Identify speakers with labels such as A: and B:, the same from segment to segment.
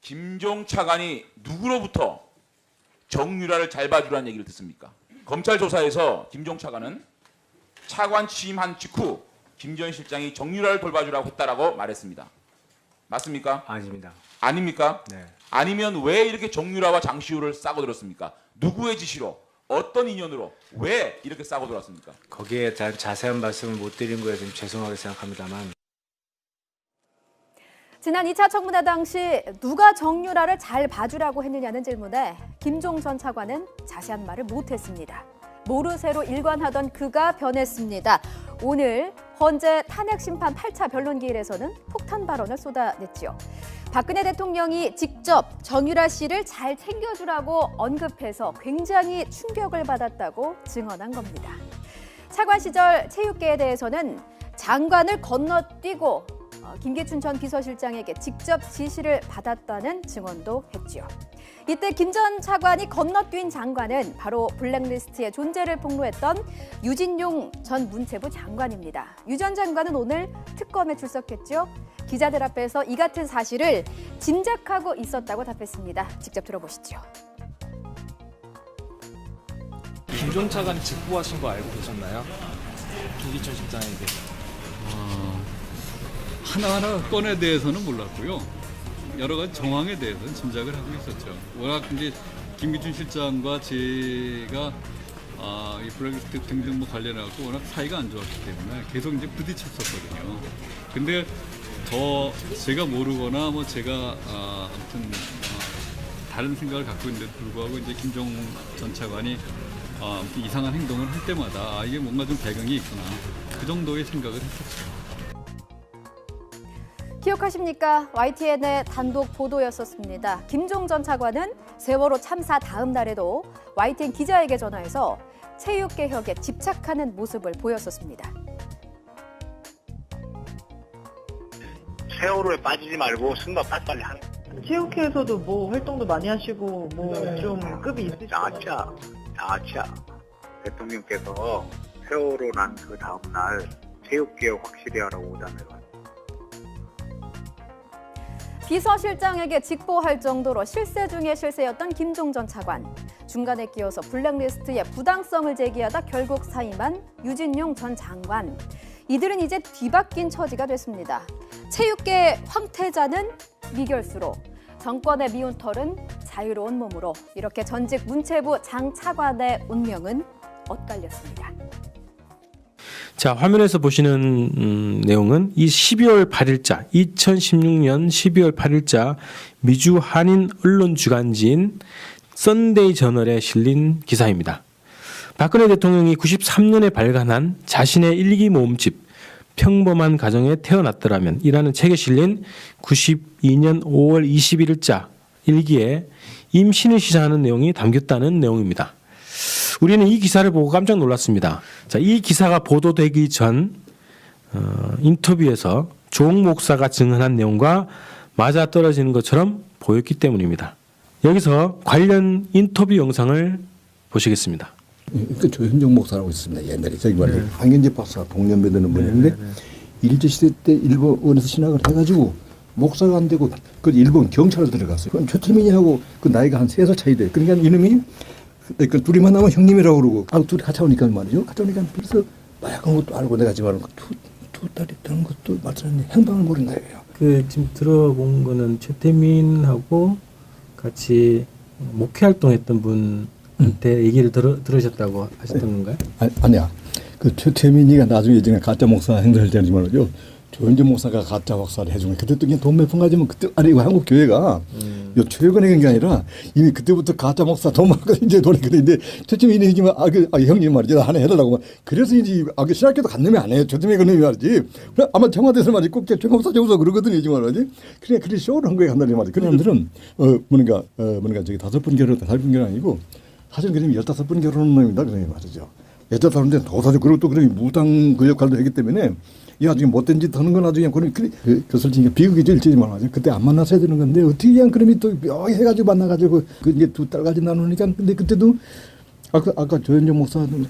A: 김종 차관이 누구로부터 정유라를 잘 봐주라는 얘기를 듣습니까? 검찰 조사에서 김종 차관은 차관 취임한 직후 김 전 실장이 정유라를 돌봐주라고 했다라고 말했습니다. 맞습니까?
B: 아닙니다.
A: 아닙니까?
B: 네.
A: 아니면 왜 이렇게 정유라와 장시호를 싸고 들었습니까? 누구의 지시로, 어떤 인연으로, 왜 이렇게 싸고 들었습니까?
B: 거기에 대한 자세한 말씀을 못 드린 거에 좀 죄송하게 생각합니다만.
C: 지난 2차 청문회 당시 누가 정유라를 잘 봐주라고 했느냐는 질문에 김종 전 차관은 자세한 말을 못했습니다. 모르쇠로 일관하던 그가 변했습니다. 오늘 헌재 탄핵심판 8차 변론기일에서는 폭탄 발언을 쏟아냈지요. 박근혜 대통령이 직접 정유라 씨를 잘 챙겨주라고 언급해서 굉장히 충격을 받았다고 증언한 겁니다. 차관 시절 체육계에 대해서는 장관을 건너뛰고 김기춘 전 비서실장에게 직접 지시를 받았다는 증언도 했죠. 이때 김 전 차관이 건너뛴 장관은 바로 블랙리스트의 존재를 폭로했던 유진용 전 문체부 장관입니다. 유 전 장관은 오늘 특검에 출석했죠. 기자들 앞에서 이 같은 사실을 짐작하고 있었다고 답했습니다. 직접 들어보시죠.
D: 김종 차관이 직보하신 거 알고 계셨나요? 김기춘 실장에게.
E: 하나하나 건에 대해서는 몰랐고요. 여러 가지 정황에 대해서는 짐작을 하고 있었죠. 워낙 이제 김기춘 실장과 제가 이 블랙리스트 등등 관련해서 워낙 사이가 안 좋았기 때문에 계속 이제 부딪혔었거든요. 근데 제가 모르거나 뭐 제가 아무튼 다른 생각을 갖고 있는데도 불구하고 이제 김종 전 차관이 아무튼 이상한 행동을 할 때마다 이게 뭔가 좀 배경이 있구나, 그 정도의 생각을 했었죠.
C: 기억하십니까? YTN의 단독 보도였었습니다. 김종 전 차관은 세월호 참사 다음 날에도 YTN 기자에게 전화해서 체육개혁에 집착하는 모습을 보였었습니다.
F: 세월호에 빠지지 말고 승마 빨리빨리 하는.
G: 체육회에서도 뭐 활동도 많이 하시고 뭐 좀 급이 있으시죠?
F: 자차 대통령께서 세월호 난 그 다음 날 체육개혁 확실히 하라고 오다며.
C: 비서실장에게 직보할 정도로 실세 중에 실세였던 김종 전 차관. 중간에 끼어서 블랙리스트의 부당성을 제기하다 결국 사임한 유진용 전 장관. 이들은 이제 뒤바뀐 처지가 됐습니다. 체육계 황태자는 미결수로, 정권의 미운 털은 자유로운 몸으로, 이렇게 전직 문체부 장 차관의 운명은 엇갈렸습니다.
H: 자, 화면에서 보시는 내용은 이 12월 8일자, 2016년 12월 8일자 미주 한인 언론 주간지인 썬데이 저널에 실린 기사입니다. 박근혜 대통령이 93년에 발간한 자신의 일기 모음집 평범한 가정에 태어났더라면 이라는 책에 실린 92년 5월 21일자 일기에 임신을 시사하는 내용이 담겼다는 내용입니다. 우리는 이 기사를 보고 깜짝 놀랐습니다. 자, 이 기사가 보도되기 전 인터뷰에서 종 목사가 증언한 내용과 맞아떨어지는 것처럼 보였기 때문입니다. 여기서 관련 인터뷰 영상을 보시겠습니다.
I: 그 조현정 목사라고 있습니다. 옛날에 저기 말이에요. 황현재 박사 동년배 되는 분인데 일제시대 때 일본에서 신학을 해가지고 목사가 안 되고 그 일본 경찰로 들어갔어요. 그건 최태민이하고 그 나이가 한 3살 차이 돼. 그러니까 이놈이 그 둘이 만나면 형님이라고 그러고 둘이 같이 오니까 말이죠. 같이 오니까 그래서 마약한 것도 알고 내가 지금 두 딸이 되는 것도 맞추는 행방을 모른다 이거예요.
H: 그 지금 들어본 거는 최태민하고 같이 목회 활동했던 분한테 얘기를 들으셨다고 하셨던 건가요?
I: 아니야. 그 최태민이가 나중에 예전에 가짜 목사 행사를 하지 말이죠. 조현정 목사가 가짜 목사를 해준 거예요. 그때 또 돈 몇 푼 가지면 그때 아니 이거 한국 교회가 요 최근에 그런 게 아니라 이미 그때부터 가짜 목사 돈 많고 이제 돈이 그런데 최태민이 지금 형님 말이죠 하나 해달라고 그래서 이제 신학교도 간 놈이 안 해요. 최태민이 그 놈이 말이지. 아마 청와대에서 말이지 꼭 최 목사 그러거든요 지금 말이지. 그래 쇼를 한 거예요 한 달에 말이지. 그 사람들은 뭔가 저기 5번 결혼 8번 결혼 아니고 사실 그림이 15번 결혼한 놈입니다 그 놈이 말이죠. 15번째 도사죠. 그리고 또 그런 무당 그 역할도 했기 때문에 이 나중에 못된 짓 하는 건 나중에 그 솔직히 비극이죠 일제히 말하죠. 그때 안 만났어야 되는 건데 어떻게 그냥 그놈이 또 묘하게 해가지고 만나가지고 그 이제 2딸까지 나누니까 근데 그때도 아까 조현정 목사는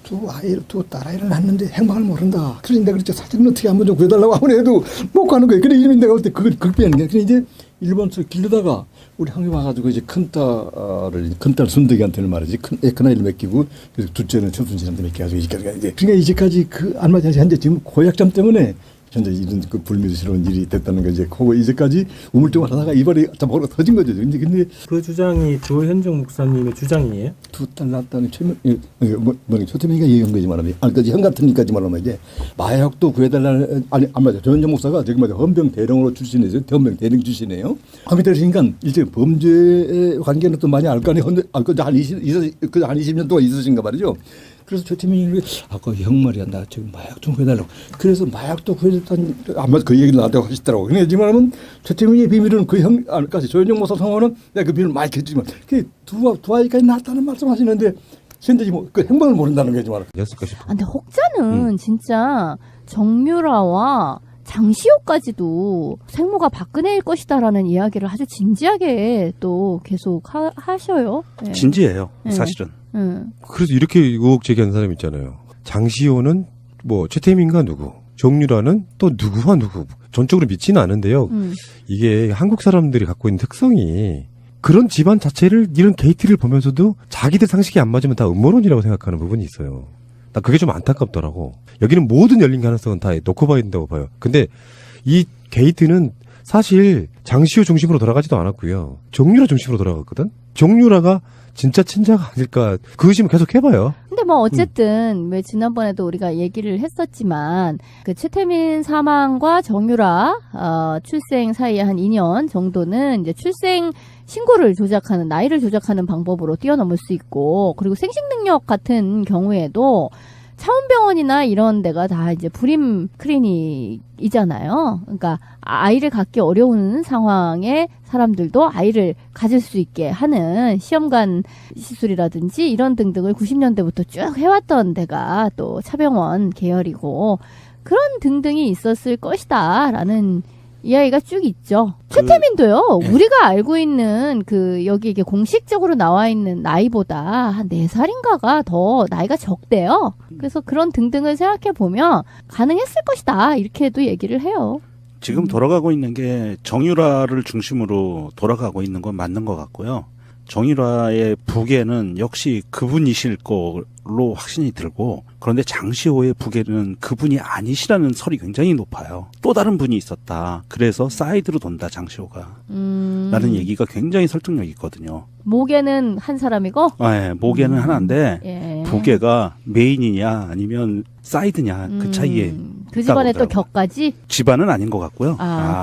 I: 두 딸아이를 낳는데 행방을 모른다. 그러니 내가 그랬죠. 사진은 어떻게 한번 좀 구해달라고 아무리 해도 못 가는 거예요. 그래 이러면 내가 볼 때 그걸 극비하는 거야. 그래 이제 일본에서 길르다가 우리 한국 와가지고 이제 큰딸 순덕이한테는 말이지 큰아이를 맡기고 그래서 둘째는 최순실한테 맡겨가지고 이제 그러니까 이제까지 그 알맞이 현재 지금 고약점 때문에 현재 이런 그 불미스러운 일이 됐다는 거 이제 그거 이제까지 우물쭈물 하다가 이발이 자막으로 터진 거죠. 근데
H: 그 주장이 조현정 목사님의 주장이에요?
I: 두 딸 낳았다는 최태민이가 얘기한 거지 말하면 형 같은 니까지 말하면 이제 마약도 구해달라는 안 맞아. 조현정 목사가 저기 맞아 헌병 대령으로 출신이세요. 헌병 대령 출신이에요. 아무리 그러니까 일제 범죄 관계는 또 많이 알 거 아니에요. 한 20년 동안 있으신가 말이죠. 그래서 최태민이 아까 형 말이야 나 지금 마약 좀 구해달라고. 그래서 마약도 구해줬다는 아마 그 얘기를 나한테 하시더라고. 근데 하지만 하면 최태민의 비밀은 그 형까지 조현정 목사 성화는 내가 그 비밀을 많이 했지만 두 아이까지 낳았다는 말씀하시는데 현재 그 행방을 모른다는 거지만.
J: 근데 혹자는 진짜 정유라와 장시호까지도 생모가 박근혜일 것이다라는 이야기를 아주 진지하게 또 계속 하셔요. 네.
K: 진지해요, 사실은.
L: 그래서 이렇게 의혹 제기하는 사람이 있잖아요. 장시호는 뭐 최태민과 누구, 정유라는 또 누구와 누구. 전적으로 믿지는 않은데요. 이게 한국 사람들이 갖고 있는 특성이 그런 집안 자체를 이런 게이트를 보면서도 자기들 상식이 안 맞으면 다 음모론이라고 생각하는 부분이 있어요. 나 그게 좀 안타깝더라고. 여기는 모든 열린 가능성은 다 놓고 봐야 된다고 봐요. 근데 이 게이트는 사실 장시호 중심으로 돌아가지도 않았고요. 정유라 중심으로 돌아갔거든. 정유라가 진짜 친자가 아닐까 그 의심을 계속 해봐요.
J: 근데 뭐 어쨌든 왜 지난번에도 우리가 얘기를 했었지만 그 최태민 사망과 정유라 출생 사이에 한 2년 정도는 이제 출생 신고를 조작하는 나이를 조작하는 방법으로 뛰어넘을 수 있고 그리고 생식 능력 같은 경우에도 차원병원이나 이런 데가 다 이제 불임 클리닉이잖아요. 그러니까 아이를 갖기 어려운 상황에 사람들도 아이를 가질 수 있게 하는 시험관 시술이라든지 이런 등등을 90년대부터 쭉 해왔던 데가 또 차병원 계열이고 그런 등등이 있었을 것이다라는 이야기가 쭉 있죠. 최태민도요. 우리가 알고 있는 여기 이게 공식적으로 나와 있는 나이보다 한 4살인가가 더 나이가 적대요. 그래서 그런 등등을 생각해 보면 가능했을 것이다. 이렇게도 얘기를 해요.
K: 지금 돌아가고 있는 게 정유라를 중심으로 돌아가고 있는 건 맞는 것 같고요. 정유라의 부계는 역시 그분이실 걸로 확신이 들고 그런데 장시호의 부계는 그분이 아니시라는 설이 굉장히 높아요. 또 다른 분이 있었다. 그래서 사이드로 돈다 장시호가 라는 얘기가 굉장히 설득력이 있거든요.
J: 모계는 한 사람이고?
K: 네, 모계는 하나인데 부계가 메인이냐 아니면 사이드냐 그 차이에
J: 그 집안에 또 격까지?
K: 집안은 아닌 것 같고요.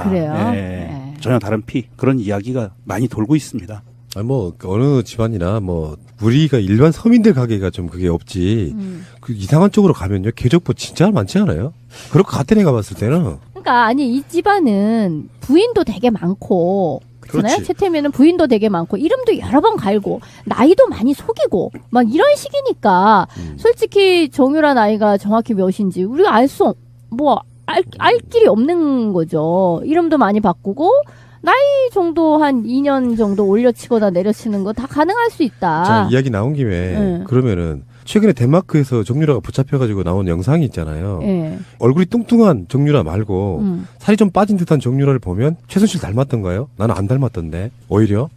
J: 그래요?
K: 네. 전혀 다른 피 그런 이야기가 많이 돌고 있습니다.
L: 뭐 어느 집안이나 뭐 우리가 일반 서민들 가게가 좀 그게 없지. 그 이상한 쪽으로 가면요 궤적보 진짜 많지 않아요? 그렇고 같은 애 가봤을 때는.
J: 그러니까 아니 이 집안은 부인도 되게 많고 그렇잖아요.
L: 그렇지.
J: 최태민은 부인도 되게 많고 이름도 여러 번 갈고 나이도 많이 속이고 막 이런 식이니까 솔직히 정유라 나이가 정확히 몇인지 우리가 알 길이 없는 거죠. 이름도 많이 바꾸고. 나이 정도 한 2년 정도 올려치거나 내려치는 거 다 가능할 수 있다.
L: 자, 이야기 나온 김에 그러면은 최근에 덴마크에서 정유라가 붙잡혀가지고 나온 영상이 있잖아요. 얼굴이 뚱뚱한 정유라 말고 살이 좀 빠진 듯한 정유라를 보면 최순실 닮았던가요? 나는 안 닮았던데 오히려.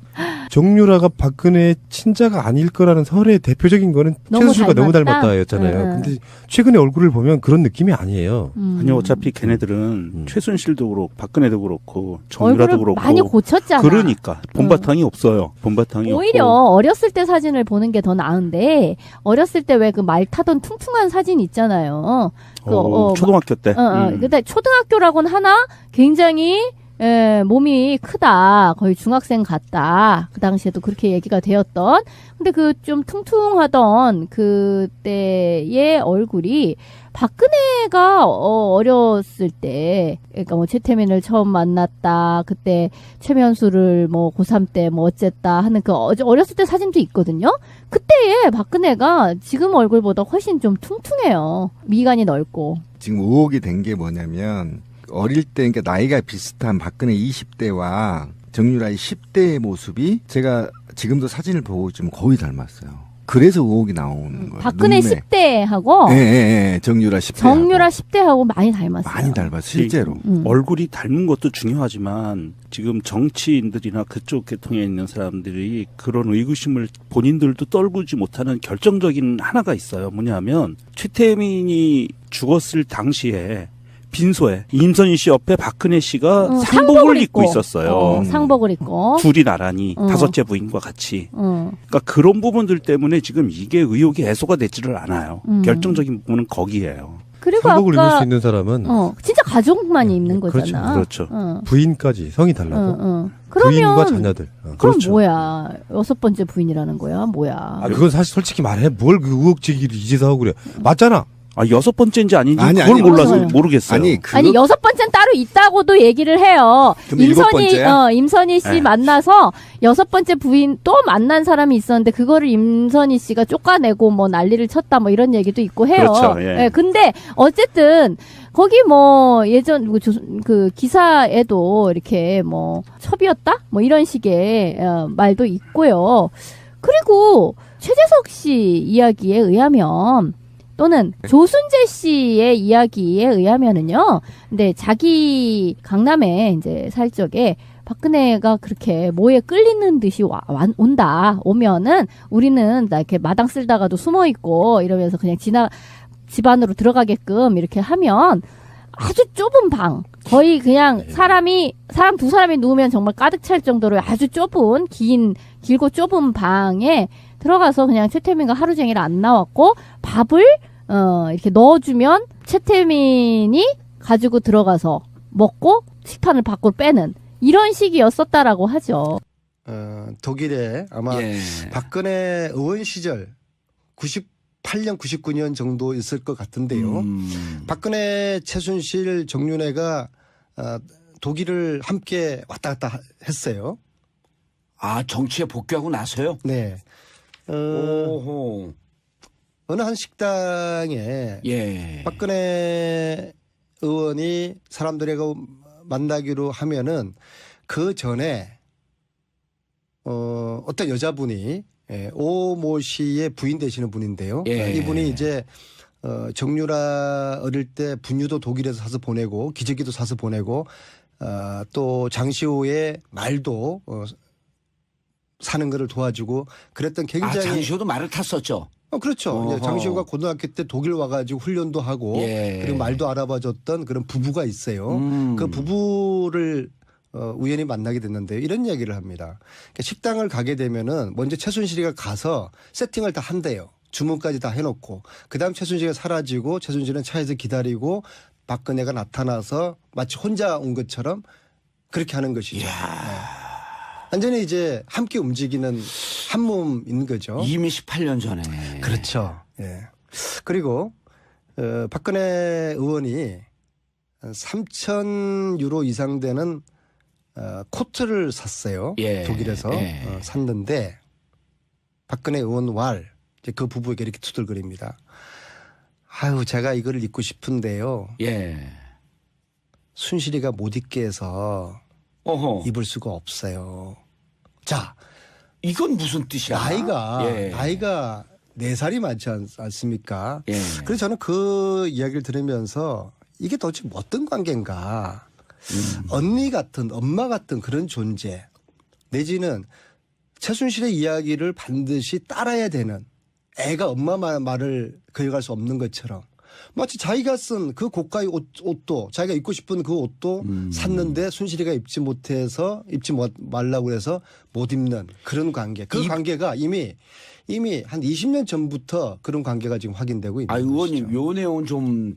L: 정유라가 박근혜의 친자가 아닐 거라는 설의 대표적인 거는 최순실과 너무 닮았다였잖아요. 근데 최근에 얼굴을 보면 그런 느낌이 아니에요.
K: 아니 어차피 걔네들은 최순실도 그렇고 박근혜도 그렇고 정유라도 그렇고
J: 많이 고쳤잖아.
K: 그러니까 본바탕이 없어요. 본바탕이
J: 오히려
K: 없고.
J: 어렸을 때 사진을 보는 게 더 나은데 어렸을 때 왜 그 말 타던 퉁퉁한 사진 있잖아요.
K: 초등학교 때.
J: 근데 초등학교라고는 하나 굉장히 몸이 크다. 거의 중학생 같다. 그 당시에도 그렇게 얘기가 되었던. 근데 그 좀 퉁퉁하던 그때의 얼굴이 박근혜가 어렸을 때, 그러니까 뭐 최태민을 처음 만났다. 그때 최면수를 뭐 고3 때 뭐 어쨌다 하는 그 어렸을 때 사진도 있거든요. 그때의 박근혜가 지금 얼굴보다 훨씬 좀 퉁퉁해요. 미간이 넓고.
M: 지금 의혹이 된 게 뭐냐면 어릴 때 그러니까 나이가 비슷한 박근혜 20대와 정유라의 10대의 모습이 제가 지금도 사진을 보고 좀 거의 닮았어요. 그래서 의혹이 나오는 거예요.
J: 박근혜
M: 눈매.
J: 10대하고
M: 정유라 10대.
J: 정유라 10대하고 많이 닮았어요.
M: 많이 닮았어요. 실제로.
K: 얼굴이 닮은 것도 중요하지만 지금 정치인들이나 그쪽 계통에 있는 사람들이 그런 의구심을 본인들도 떨구지 못하는 결정적인 하나가 있어요. 뭐냐면 최태민이 죽었을 당시에 빈소에 임선희 씨 옆에 박근혜 씨가 상복을 입고 있었어요.
J: 상복을 입고.
K: 둘이 나란히 다섯째 부인과 같이. 그러니까 그런 부분들 때문에 지금 이게 의혹이 해소가 되지를 않아요. 결정적인 부분은 거기에요.
J: 그리고
L: 상복을
J: 아까
L: 입을 수 있는 사람은
J: 진짜 가족만 입는 거잖아.
K: 그렇죠.
L: 부인까지 성이 달라서
J: 그러면
L: 부인과 자녀들.
J: 그럼
L: 그렇죠.
J: 뭐야? 6번째 부인이라는 거야? 뭐야?
L: 그건 사실 솔직히 말해 뭘 그 의혹 제기를 이제서 하고 그래. 맞잖아.
K: 6번째인지 아닌지
M: 아니,
K: 그걸
M: 아니,
K: 몰라서
J: 맞아요.
K: 모르겠어요.
J: 아니 6번째는 따로 있다고도 얘기를 해요.
M: 그럼 7번째야?
J: 임선희 씨 만나서 6번째 부인 또 만난 사람이 있었는데 그거를 임선희 씨가 쫓아내고 뭐 난리를 쳤다 뭐 이런 얘기도 있고 해요.
K: 그렇죠, 예.
J: 근데 어쨌든 거기 뭐 예전 그 기사에도 이렇게 뭐 첩이었다 뭐 이런 식의 말도 있고요. 그리고 최재석 씨 이야기에 의하면 또는 조순재 씨의 이야기에 의하면은요. 근데 자기 강남에 이제 살 적에 박근혜가 그렇게 뭐에 끌리는 듯이 온다. 오면은 우리는 나 이렇게 마당 쓸다가도 숨어 있고 이러면서 그냥 집 안으로 들어가게끔 이렇게 하면 아주 좁은 방. 거의 그냥 사람 두 사람이 누우면 정말 가득 찰 정도로 아주 좁은 길고 좁은 방에 들어가서 그냥 최태민과 하루 종일 안 나왔고 밥을 이렇게 넣어주면 최태민이 가지고 들어가서 먹고 식판을 밖으로 빼는 이런 식이었었다라고 하죠.
N: 독일에 아마 박근혜 의원 시절 98년, 99년 정도 있을 것 같은데요. 박근혜, 최순실, 정윤회가 독일을 함께 왔다 갔다 했어요.
O: 아, 정치에 복귀하고 나서요?
N: 네. 어느 한 식당에 박근혜 의원이 사람들하고 만나기로 하면은 그 전에 어떤 여자분이 오모 씨의 부인 되시는 분인데요. 이분이 이제 정유라 어릴 때 분유도 독일에서 사서 보내고 기저귀도 사서 보내고 또 장시호의 말도 사는 거를 도와주고 그랬던 굉장히
O: 장시호도 말을 탔었죠.
N: 그렇죠. 장시호가 고등학교 때 독일 와가지고 훈련도 하고 그리고 말도 알아봐줬던 그런 부부가 있어요. 그 부부를 우연히 만나게 됐는데요. 이런 얘기를 합니다. 그러니까 식당을 가게 되면은 먼저 최순실이가 가서 세팅을 다 한대요. 주문까지 다 해놓고 그다음 최순실이가 사라지고 최순실은 차에서 기다리고 박근혜가 나타나서 마치 혼자 온 것처럼 그렇게 하는 것이죠. 완전히 이제 함께 움직이는 한 몸인 거죠.
O: 이미 18년 전에.
N: 그렇죠. 그리고 박근혜 의원이 3,000 유로 이상 되는 코트를 샀어요. 독일에서 샀는데 박근혜 의원 이제 그 부부에게 이렇게 투덜거립니다. 아유, 제가 이거를 입고 싶은데요. 순실이가 못 입게 해서 입을 수가 없어요. 자,
O: 이건 무슨 뜻이야?
N: 나이가 4살이 많지 않습니까? 그래서 저는 그 이야기를 들으면서 이게 도대체 어떤 관계인가? 언니 같은, 엄마 같은 그런 존재, 내지는 최순실의 이야기를 반드시 따라야 되는 애가 엄마 말을 거역할 수 없는 것처럼 마치 자기가 쓴 그 고가의 옷도 자기가 입고 싶은 그 옷도 샀는데 순실이가 입지 말라고 해서 못 입는 그런 관계. 그 관계가 이미 한 20년 전부터 그런 관계가 지금 확인되고 있는 거죠.
O: 의원님, 요 내용은 좀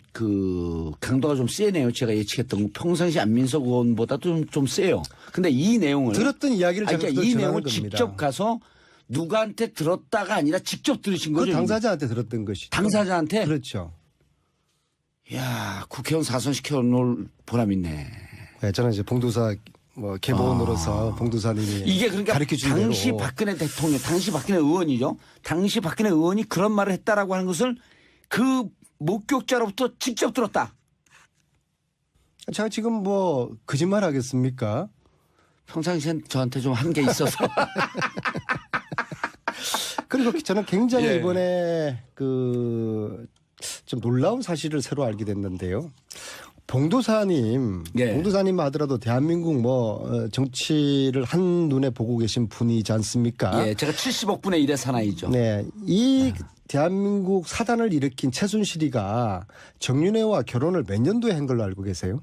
O: 강도가 좀 세네요. 제가 예측했던 평상시 안민석 의원보다도 좀 세요. 근데 이 내용을
N: 들었던 이야기를 제가
O: 이 내용을 직접 가서 누구한테 들었다가 아니라 직접 들으신 거죠?
N: 그 당사자한테 들었던 것이죠.
O: 당사자한테?
N: 그렇죠.
O: 야, 국회의원 사선시켜 놓을 보람 있네.
N: 저는 이제 봉두사 개보원으로서 봉두사님이
O: 이게 그러니까
N: 가르쳐준
O: 당시
N: 대로.
O: 박근혜 대통령, 당시 박근혜 의원이죠. 당시 박근혜 의원이 그런 말을 했다라고 하는 것을 그 목격자로부터 직접 들었다.
N: 제가 지금 거짓말 하겠습니까?
O: 평상시엔 저한테 좀 한 게 있어서.
N: 그리고 저는 굉장히
O: 예.
N: 이번에 좀 놀라운 사실을 새로 알게 됐는데요. 봉도사님 하더라도 대한민국 정치를 한눈에 보고 계신 분이지 않습니까?
O: 예, 제가 70억 분의 1의 사나이죠.
N: 네. 이 대한민국 사단을 일으킨 최순실이가 정윤회와 결혼을 몇 년도에 한 걸로 알고 계세요?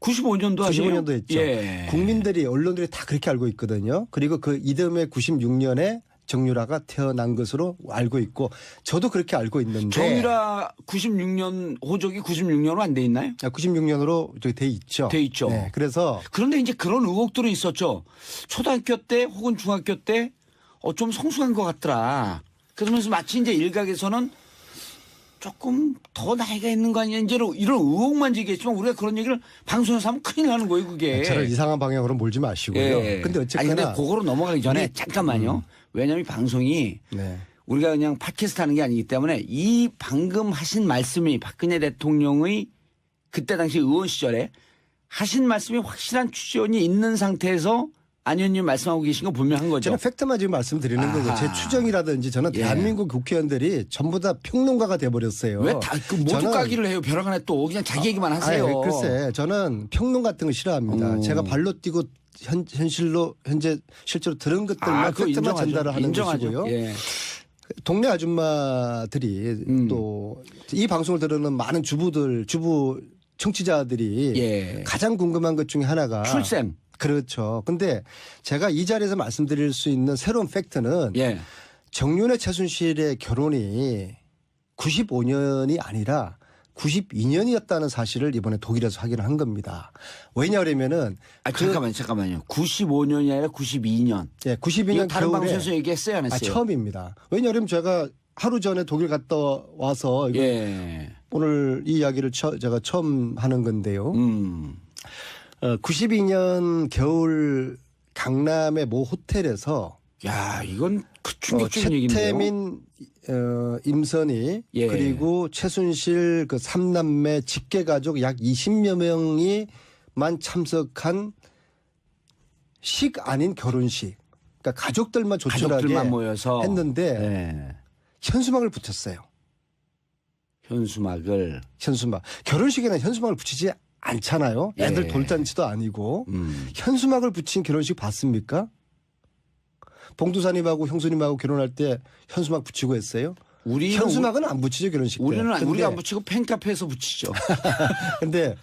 O: 95년도 아니에요?
N: 95년도 했죠.
O: 예.
N: 국민들이 언론들이 다 그렇게 알고 있거든요. 그리고 그 이듬해 96년에 정유라가 태어난 것으로 알고 있고 저도 그렇게 알고 있는데
O: 정유라 96년 호적이 96년으로 안 돼 있나요?
N: 96년으로 돼 있죠.
O: 돼 있죠.
N: 네, 그래서
O: 그런데 이제 그런 의혹들은 있었죠. 초등학교 때 혹은 중학교 때 좀 성숙한 것 같더라. 그러면서 마치 이제 일각에서는 조금 더 나이가 있는 거 아니냐 이제 이런 의혹만 제기했지만 우리가 그런 얘기를 방송에서 하면 큰일 나는 거예요 그게.
N: 저를 이상한 방향으로 몰지 마시고요.
O: 예.
N: 근데 어쨌거나
O: 아니 근데 그거로 넘어가기 전에 잠깐만요. 왜냐하면 이 방송이 우리가 그냥 팟캐스트 하는 게 아니기 때문에 이 방금 하신 말씀이 박근혜 대통령의 그때 당시 의원 시절에 하신 말씀이 확실한 추정이 있는 상태에서 안 의원님 말씀하고 계신 거 분명한 거죠.
N: 저는 팩트만 지금 말씀드리는 거고 제 추정이라든지 저는 대한민국 국회의원들이 전부 다 평론가가 돼버렸어요.
O: 왜 다 모두 까기를 해요? 벼랑간에 또 그냥 자기 얘기만 하세요.
N: 글쎄 저는 평론 같은 거 싫어합니다. 제가 발로 뛰고 현재 실제로 들은 것들만 팩트만 전달을 하는 것이고요.
O: 예.
N: 동네 아줌마들이 또 이 방송을 들으는 많은 주부 청취자들이 가장 궁금한 것 중에 하나가
O: 출생.
N: 그렇죠. 근데 제가 이 자리에서 말씀드릴 수 있는 새로운 팩트는 정윤회 최순실의 결혼이 95년이 아니라 92년이었다는 사실을 이번에 독일에서 확인을 한 겁니다. 왜냐하면은
O: 잠깐만요. 95년이 아니라 92년.
N: 예, 92년
O: 다른
N: 겨울에
O: 방송에서 얘기했어요, 안 했어요?
N: 처음입니다. 왜냐하면 제가 하루 전에 독일 갔다 와서 오늘 이 이야기를 제가 처음 하는 건데요. 92년 겨울 강남의 모 호텔에서
O: 이건 충격적인 얘기인데요.
N: 최태민, 임선희 그리고 최순실 그 3남매 직계가족 약 20여 명이만 참석한 식 아닌 결혼식. 그러니까 가족들만 조촐하게
O: 모여서
N: 했는데 현수막을 붙였어요.
O: 현수막.
N: 결혼식에는 현수막을 붙이지 않잖아요. 애들 돌잔치도 아니고 현수막을 붙인 결혼식 봤습니까? 봉두사님하고 형수님하고 결혼할 때 현수막 붙이고 했어요? 현수막은 안 붙이죠 결혼식 때.
O: 우리가 안 붙이고 팬카페에서 붙이죠.
N: 근데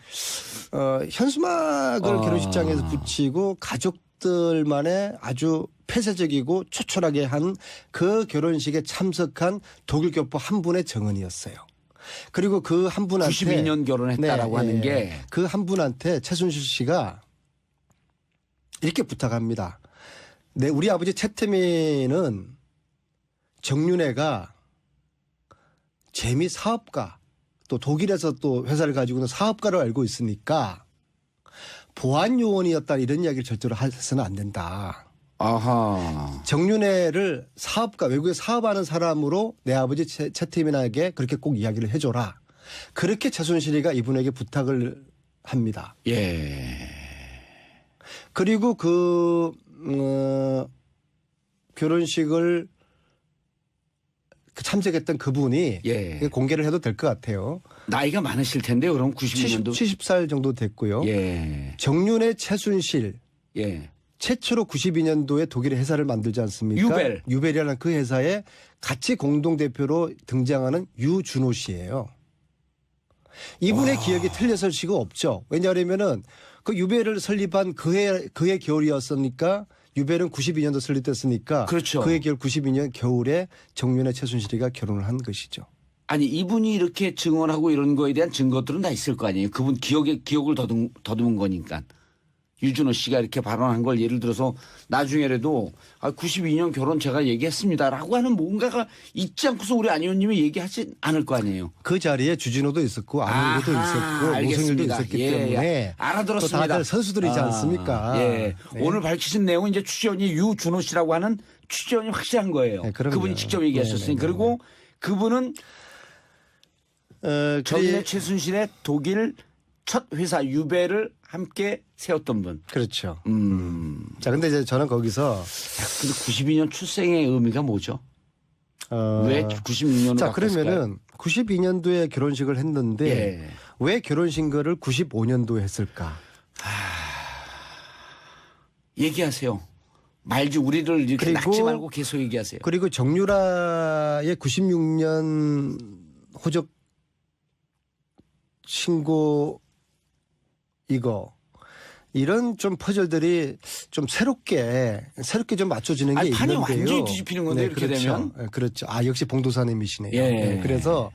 N: 현수막을 결혼식장에서 붙이고 가족들만의 아주 폐쇄적이고 초촐하게 한 그 결혼식에 참석한 독일 교포 한 분의 정언이었어요. 그리고 그 한 분한테
O: 92년 결혼했다라고 하는 게
N: 그 한 분한테 최순실 씨가 이렇게 부탁합니다. 우리 아버지 최태민은 정윤회가 재미 사업가 또 독일에서 또 회사를 가지고 있는 사업가로 알고 있으니까 보안 요원이었다 이런 이야기를 절대로 해서는 안 된다. 정윤회를 사업가 외국에 사업하는 사람으로 내 아버지 최태민에게 그렇게 꼭 이야기를 해줘라. 그렇게 최순실이가 이분에게 부탁을 합니다. 그리고 결혼식을 참석했던 그분이 공개를 해도 될 것 같아요.
O: 나이가 많으실 텐데요. 그럼 92년도
N: 70살 정도 됐고요. 정윤회 최순실 최초로 92년도에 독일의 회사를 만들지 않습니까? 유벨이라는 그 회사에 같이 공동대표로 등장하는 유준호 씨예요. 이분의 기억이 틀렸을 수가 없죠. 왜냐하면은 그 유벨을 설립한 그해 겨울이었으니까 유벨은 92년도 설립됐으니까 그해 겨울 92년 겨울에 정윤회 최순실이가 결혼을 한 것이죠.
O: 아니 이분이 이렇게 증언하고 이런 거에 대한 증거들은 다 있을 거 아니에요. 그분 기억을 더듬은 거니까. 유준호 씨가 이렇게 발언한 걸 예를 들어서 나중에라도 92년 결혼 제가 얘기했습니다라고 하는 뭔가가 있지 않고서 우리 안 의원님이 얘기하지 않을 거 아니에요.
N: 그 자리에 주진호도 있었고 안홍구도 있었고 노승일도 있었기 때문에
O: 알아들었습니다.
N: 또 다들 선수들이지 않습니까?
O: 오늘 밝히신 내용은 이제 취재원이 유준호 씨라고 하는 취재원이 확실한 거예요. 그분이 직접 얘기하셨으니 그리고 그분은 정윤회 최순실의 독일 첫 회사 유벨을 함께 세웠던 분.
N: 그렇죠. 자, 근데 이제 저는 거기서
O: 근데 92년 출생의 의미가 뭐죠? 왜 96년으로
N: 자, 그러면은 92년도에 결혼식을 했는데
O: 예.
N: 왜 결혼식을 95년도에 했을까?
O: 얘기하세요. 말지 우리를 이렇게 낚지 말고 계속 얘기하세요.
N: 그리고 정유라의 96년 호적 신고 이런 좀 퍼즐들이 좀 새롭게 좀 맞춰지는 게
O: 판이
N: 있는데요.
O: 완전히 뒤집히는 건데 이렇게
N: 그렇죠.
O: 되면.
N: 네, 그렇죠. 역시 봉도사님이시네요.
O: 예.
N: 네, 그래서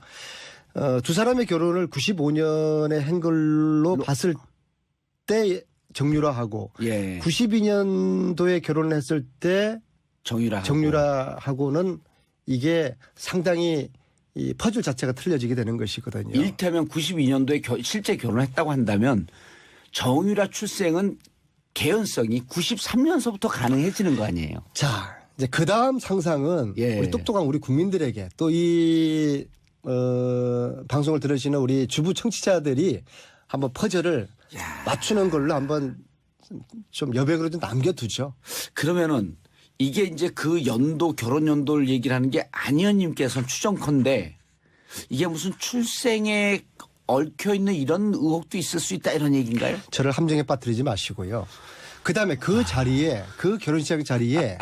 N: 두 사람의 결혼을 95년에 한 걸로 봤을 때 정유라하고 92년도에 결혼을 했을 때 정유라하고는 이게 상당히 이 퍼즐 자체가 틀려지게 되는 것이거든요.
O: 이를테면 92년도에 실제 결혼했다고 한다면 정유라 출생은 개연성이 93년서부터 가능해지는 거 아니에요?
N: 자, 이제 그 다음 상상은 우리 똑똑한 우리 국민들에게 또 이 방송을 들으시는 우리 주부 청취자들이 한번 퍼즐을 맞추는 걸로 한번 좀 여백으로 좀 남겨두죠.
O: 그러면은 이게 이제 그 연도 결혼 연도를 얘기를 하는 게 안의원님께서는 추정컨대 이게 무슨 출생에 얽혀 있는 이런 의혹도 있을 수 있다 이런 얘기인가요?
N: 저를 함정에 빠뜨리지 마시고요. 그다음에 그 자리에 그 결혼식 자리에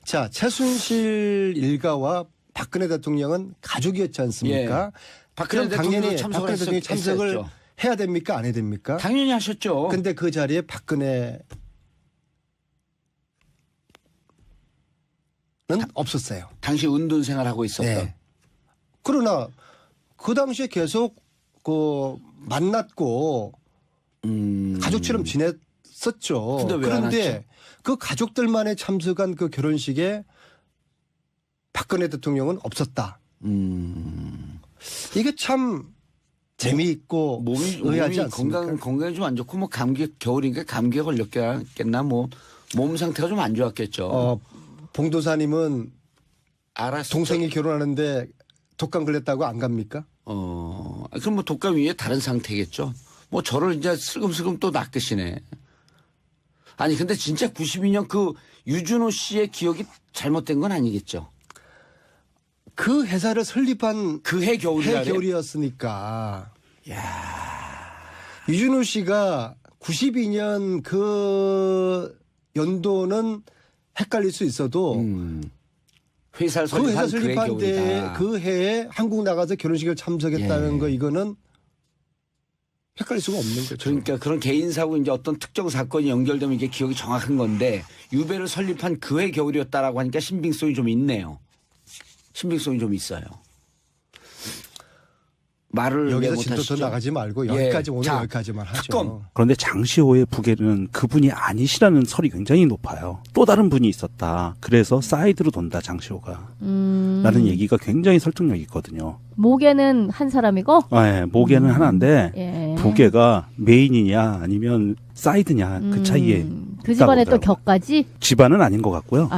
N: 자 최순실 일가와 박근혜 대통령은 가족이었지 않습니까?
O: 박근혜
N: 당연히
O: 대통령이
N: 박근혜 대통령이 참석을 해야 됩니까? 안 해야 됩니까?
O: 당연히 하셨죠.
N: 근데 그 자리에 박근혜는 없었어요.
O: 당시 은둔 생활하고 있었던.
N: 네. 그러나 그 당시에 계속 만났고 가족처럼 지냈었죠. 그런데 그 가족들만의 참석한 그 결혼식에 박근혜 대통령은 없었다. 이게 참 재미있고 의아하지 않습니까?
O: 건강이 좀 안 좋고 뭐 감기 겨울이니까 감기에 걸렸겠나 뭐 몸 상태가 좀 안 좋았겠죠.
N: 봉도사님은
O: 알았어.
N: 동생이 결혼하는데 독감 걸렸다고 안 갑니까?
O: 그럼 뭐 독감 위에 다른 상태겠죠. 뭐 저를 이제 슬금슬금 또 낚으시네. 아니 근데 진짜 92년 그 유준호 씨의 기억이 잘못된 건 아니겠죠.
N: 그 회사를 설립한
O: 그 해
N: 겨울이었으니까. 유준호 씨가 92년 그 연도는 헷갈릴 수 있어도
O: 회사를
N: 설립한 때 그 해에 한국 나가서 결혼식을 참석했다는 거 이거는 헷갈릴 수가 없는 거죠.
O: 그러니까 그런 개인사고 이제 어떤 특정 사건이 연결되면 이게 기억이 정확한 건데 유배를 설립한 그 해 겨울이었다라고 하니까 신빙성이 좀 있네요. 신빙성이 좀 있어요. 말을
N: 여기서
O: 못
N: 진도
O: 하시죠?
N: 더 나가지 말고 여기까지 오늘 여기까지만 하죠.
O: 특검.
K: 그런데 장시호의 부계는 그분이 아니시라는 설이 굉장히 높아요. 또 다른 분이 있었다. 그래서 사이드로 돈다 장시호가. 라는 얘기가 굉장히 설득력이 있거든요.
J: 모계는 한 사람이고?
K: 네, 모계는 하나인데 부계가 메인이냐 아니면 사이드냐 그 차이에
J: 그 집안에 또 격까지?
K: 집안은 아닌 것 같고요.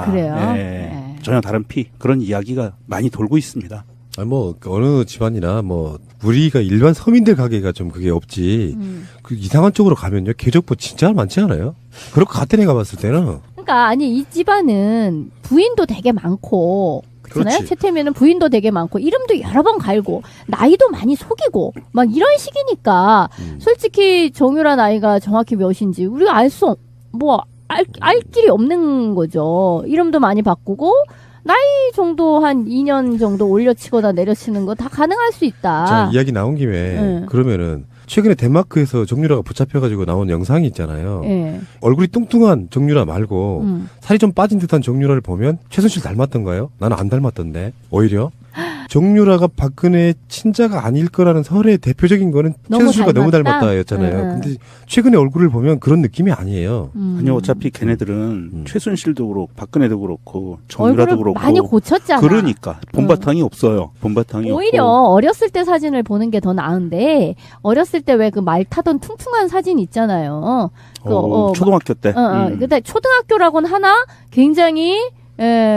J: 그래요?
K: 네. 전혀 다른 피 그런 이야기가 많이 돌고 있습니다.
L: 뭐 어느 집안이나 뭐 우리가 일반 서민들 가게가 좀 그게 없지. 그 이상한 쪽으로 가면요 계적부 진짜 많지 않아요? 그렇고 같은 애가 봤을 때는.
J: 그러니까 아니 이 집안은 부인도 되게 많고 그렇잖아요.
L: 그렇지.
J: 최태민은 부인도 되게 많고 이름도 여러 번 갈고 나이도 많이 속이고 막 이런 식이니까 솔직히 정유라 나이가 정확히 몇인지 우리가 알 길이 없는 거죠. 이름도 많이 바꾸고 나이 정도 한 2년 정도 올려치거나 내려치는 거 다 가능할 수 있다.
L: 자, 이야기 나온 김에 그러면은 최근에 덴마크에서 정유라가 붙잡혀가지고 나온 영상이 있잖아요. 얼굴이 뚱뚱한 정유라 말고 살이 좀 빠진 듯한 정유라를 보면 최순실 닮았던가요? 나는 안 닮았던데. 오히려 정유라가 박근혜 친자가 아닐 거라는 설의 대표적인 거는 최순실과 너무 닮았다였잖아요. 근데 최근에 얼굴을 보면 그런 느낌이 아니에요.
K: 아니요, 어차피 걔네들은 최순실도 그렇고 박근혜도 그렇고 정유라도 그렇고
J: 많이 고쳤잖아.
K: 그러니까 본바탕이 없어요. 본바탕이
J: 오히려
K: 없고.
J: 어렸을 때 사진을 보는 게 더 나은데 어렸을 때 왜 그 말 타던 퉁퉁한 사진 있잖아요.
K: 초등학교 때.
J: 근데 초등학교라고는 하나 굉장히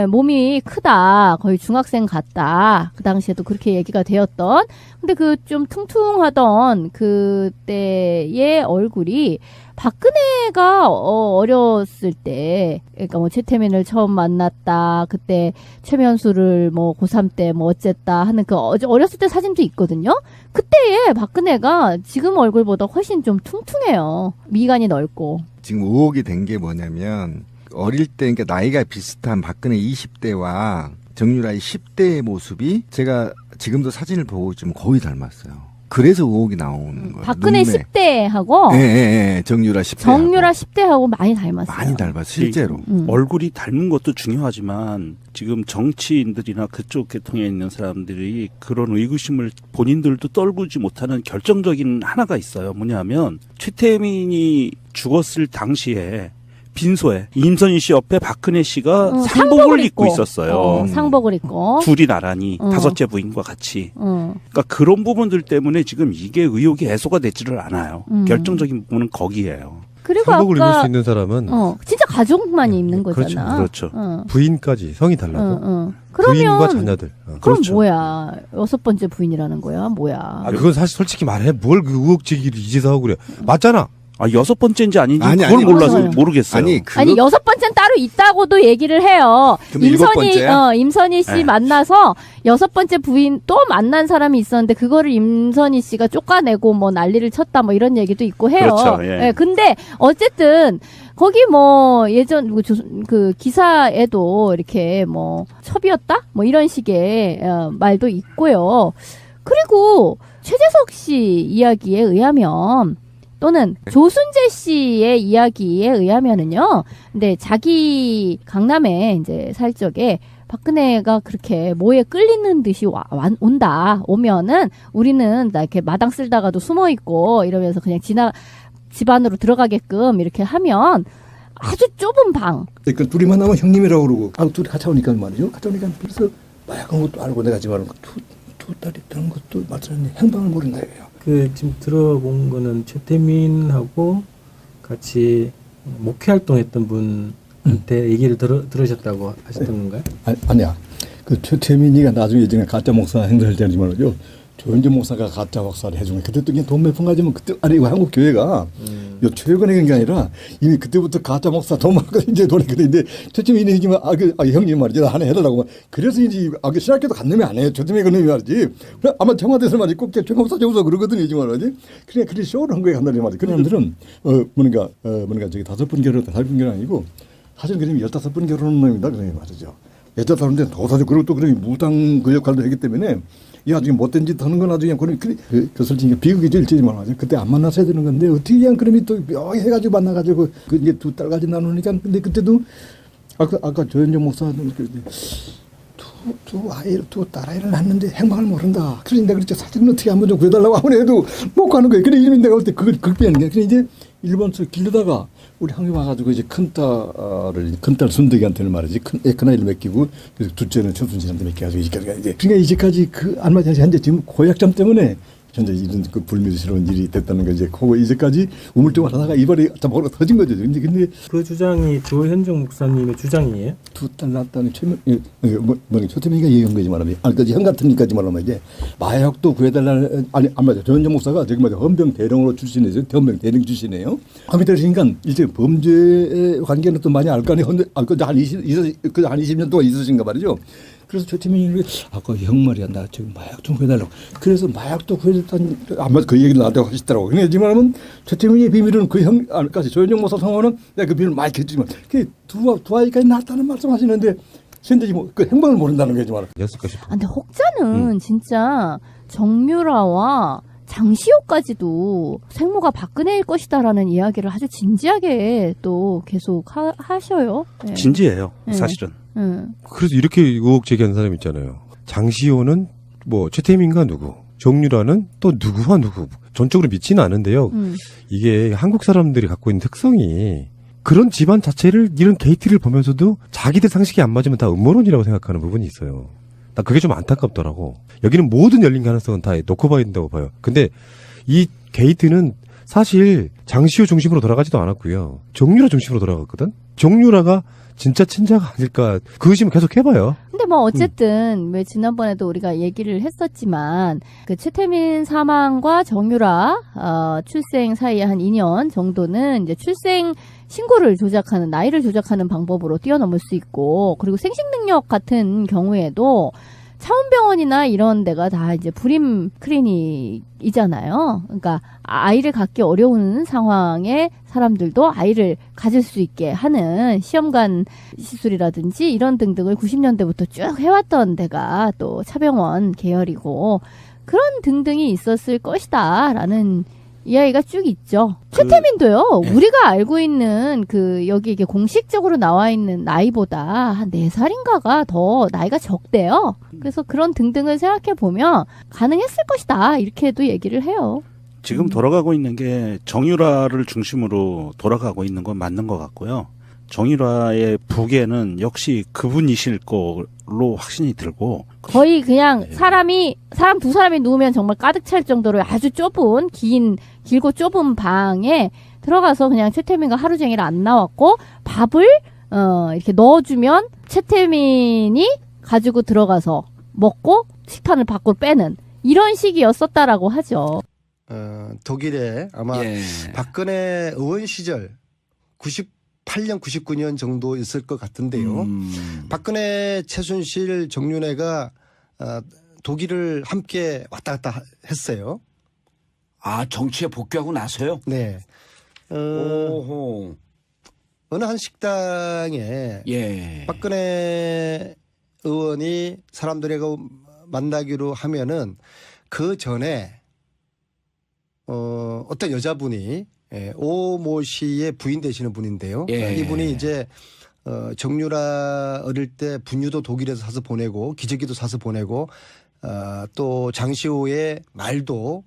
J: 몸이 크다. 거의 중학생 같다. 그 당시에도 그렇게 얘기가 되었던. 근데 그 좀 퉁퉁하던 그때의 얼굴이 박근혜가 어렸을 때, 그러니까 뭐 최태민을 처음 만났다. 그때 최면수를 뭐 고3 때 뭐 어쨌다 하는 그 어렸을 때 사진도 있거든요. 그때의 박근혜가 지금 얼굴보다 훨씬 좀 퉁퉁해요. 미간이 넓고.
M: 지금 의혹이 된 게 뭐냐면 어릴 때 그러니까 나이가 비슷한 박근혜 20대와 정유라의 10대의 모습이 제가 지금도 사진을 보고 좀 거의 닮았어요. 그래서 의혹이 나오는 거예요.
J: 박근혜
M: 눈매.
J: 10대하고
M: 예. 정유라 10대.
J: 정유라 10대하고 많이 닮았어요.
M: 많이 닮았어요. 실제로.
K: 얼굴이 닮은 것도 중요하지만 지금 정치인들이나 그쪽 계통에 있는 사람들이 그런 의구심을 본인들도 떨구지 못하는 결정적인 하나가 있어요. 뭐냐면 최태민이 죽었을 당시에 빈소에 임선희 씨 옆에 박근혜 씨가 상복을 입고 있었어요.
J: 상복을 입고.
K: 둘이 나란히 다섯째 부인과 같이. 그러니까 그런 부분들 때문에 지금 이게 의혹이 해소가 되지를 않아요. 결정적인 부분은 거기에요.
J: 그리고
L: 상복을
J: 아까
L: 입을 수 있는 사람은
J: 진짜 가족만 입는 거잖아.
K: 그렇죠.
L: 부인까지 성이 달라서
J: 그러면
L: 부인과 자녀들.
J: 그럼
L: 그렇죠.
J: 뭐야? 6번째 부인이라는 거야? 뭐야?
L: 그건 사실 솔직히 말해 뭘 그 의혹 제기를 이제서 하고 그래. 맞잖아.
K: 6번째인지 아닌지
M: 아니,
K: 그걸
M: 아니,
K: 몰라서
J: 맞아요.
K: 모르겠어요.
J: 아니 6번째는 따로 있다고도 얘기를 해요.
M: 그럼 7번째야?
J: 임선희 씨 만나서 6번째 부인 또 만난 사람이 있었는데 그거를 임선희 씨가 쫓아내고 뭐 난리를 쳤다 뭐 이런 얘기도 있고 해요.
K: 그렇죠, 예.
J: 예, 근데 어쨌든 거기 뭐 예전 그 기사에도 이렇게 뭐 첩이었다 뭐 이런 식의 말도 있고요. 그리고 최재석 씨 이야기에 의하면 또는 조순재 씨의 이야기에 의하면은요. 근데 자기 강남에 이제 살 적에 박근혜가 그렇게 뭐에 끌리는 듯이 오면은 우리는 나 이렇게 마당 쓸다가도 숨어 있고 이러면서 그냥 집 안으로 들어가게끔 이렇게 하면 아주 좁은 방.
I: 그러니까 둘이 만나면 형님이라고 그러고 둘이 같이 오니까 말이죠. 같이 오니까 그래서 마약한 것도 알고 내가 지금 두 딸이 있다는 것도 맞으니 행방을 모른다 이거예요.
H: 지금 들어본 거는 최태민하고 같이 목회 활동했던 분한테 얘기를 들으셨다고 하셨던 건가요?
I: 아니야. 그 최태민이가 나중에 예전에 가짜 목사 행사할 때는 말이죠. 조현진 목사가 가짜 목사를 해준 거예요. 그때 또 돈 몇 푼 가지면 그때 아니 이거 한국 교회가 요 최근에 그런 게 아니라 이미 그때부터 가짜 목사 돈 많고 이제 돈이 그런데 최태민이 얘기면 형님 말이죠 하나 해달라고 그래서 이제 신학교도 간 놈이 안 해요. 최태민이 그 놈이 말이지. 아마 청와대에서 말이지 꼭 최 목사 재우서 그러거든요. 이제 말이지. 그래 쇼를 한 거에 간다는 말이지. 그런 놈들은 뭔가 저기 5번 결혼 8번 결혼 아니고 사실 그림이 15번 결혼한 놈입니다. 그런 말이죠. 여자 사람들은 더 사죠. 그리고 또 그런 무당 그 역할도 했기 때문에 야 지금 못된 짓 하는 건 나중에 그 솔직히 비극이 일지지 말하죠. 그때 안 만났어야 되는 건데 어떻게 그냥 그럼이 또 해가지고 만나가지고 그 이제 두 딸까지 나누니까 근데 그때도 아까 조현정 목사는 두 딸아이를 낳는데 행방을 모른다. 그러니까 그랬죠. 사진은 어떻게 한번 좀 구해달라고 하면 해도 못 가는 거예요. 그래 이름이 내가 볼 때 그걸 극비하는 게. 그래 이제 일본서 길르다가 우리 한국 와가지고 이제 큰딸 순덕이한테는 말이지 큰아이를 맡기고 그래서 둘째는 천순씨한테 맡겨가지고 이제 그러니까 이제까지 그 얼마 전에 현재 지금 고약점 때문에 현재 이런 그 불미스러운 일이 됐다는 거 이제 그거 이제까지 우물쭈물 하다가 이발이 잡아서 터진 거죠. 근데
H: 그 주장이 조현정 목사님의 주장이에요?
I: 두 딸 낳았다는 최태민이가 얘기한 거지 말하면 아니 형 같은 니까지 말하면 이제 마약도 구해달라는 아니 안 맞아 조현정 목사가 저기 맞아 헌병 대령으로 출신이죠. 헌병 대령 출신이에요. 하면 되니까 이제 범죄 관계는 또 많이 알 거 아니에요. 한 20년 동안 있으신가 말이죠. 그래서 최태민이 아까 형 말이야 나 지금 마약 좀 구해달라고. 그래서 마약도 구해줬다니 아마 그 얘기를 나한테 하시더라고. 그러니까 하지만은 최태민의 비밀은 그 형까지 조현정 목사 성화는 내가 그 비밀을 많이 했지만 그 두 아이까지 낳았다는 말씀하시는데 현재 그 행방을 모른다는 거지 말이야.
J: 근데 혹자는 진짜 정유라와 장시호까지도 생모가 박근혜일 것이다라는 이야기를 아주 진지하게 또 계속 하셔요. 네.
K: 진지해요, 사실은.
L: 그래서 이렇게 의혹 제기하는 사람 있잖아요. 장시호는 뭐 최태민과 누구, 정유라는 또 누구와 누구. 전적으로 믿지는 않은데요. 이게 한국 사람들이 갖고 있는 특성이 그런 집안 자체를 이런 게이트를 보면서도 자기들 상식이 안 맞으면 다 음모론이라고 생각하는 부분이 있어요. 나 그게 좀 안타깝더라고. 여기는 모든 열린 가능성은 다 놓고 봐야 된다고 봐요. 근데 이 게이트는 사실 장시호 중심으로 돌아가지도 않았고요. 정유라 중심으로 돌아갔거든. 정유라가 진짜 친자가 아닐까 그 의심을 계속 해봐요.
J: 근데 뭐 어쨌든 왜 지난번에도 우리가 얘기를 했었지만 그 최태민 사망과 정유라 출생 사이에 한 2년 정도는 이제 출생 신고를 조작하는 나이를 조작하는 방법으로 뛰어넘을 수 있고 그리고 생식 능력 같은 경우에도 차원병원이나 이런 데가 다 이제 불임 클리닉이잖아요. 그러니까 아이를 갖기 어려운 상황에 사람들도 아이를 가질 수 있게 하는 시험관 시술이라든지 이런 등등을 90년대부터 쭉 해왔던 데가 또 차병원 계열이고 그런 등등이 있었을 것이다라는 이야기가 쭉 있죠. 최태민도요. 우리가 알고 있는 그 여기 이게 공식적으로 나와 있는 나이보다 한 4살인가가 더 나이가 적대요. 그래서 그런 등등을 생각해 보면 가능했을 것이다. 이렇게도 얘기를 해요.
K: 지금 돌아가고 있는 게 정유라를 중심으로 돌아가고 있는 건 맞는 것 같고요. 정유라의 부계는 역시 그분이실 걸로 확신이 들고
J: 거의 그냥 사람 두 사람이 누우면 정말 가득 찰 정도로 아주 좁은 길고 좁은 방에 들어가서 그냥 최태민과 하루 종일 안 나왔고 밥을 이렇게 넣어주면 최태민이 가지고 들어가서 먹고 식판을 밖으로 빼는 이런 식이었었다라고 하죠.
N: 독일에 아마 박근혜 의원 시절 98년, 99년 정도 있을 것 같은데요. 박근혜, 최순실, 정윤회가 독일을 함께 왔다 갔다 했어요.
O: 아, 정치에 복귀하고 나서요?
N: 네. 어느 한 식당에 박근혜 의원이 사람들하고 만나기로 하면은 그 전에 어떤 여자분이 오모 씨의 부인 되시는 분인데요. 이분이 이제 정유라 어릴 때 분유도 독일에서 사서 보내고 기저귀도 사서 보내고 또 장시호의 말도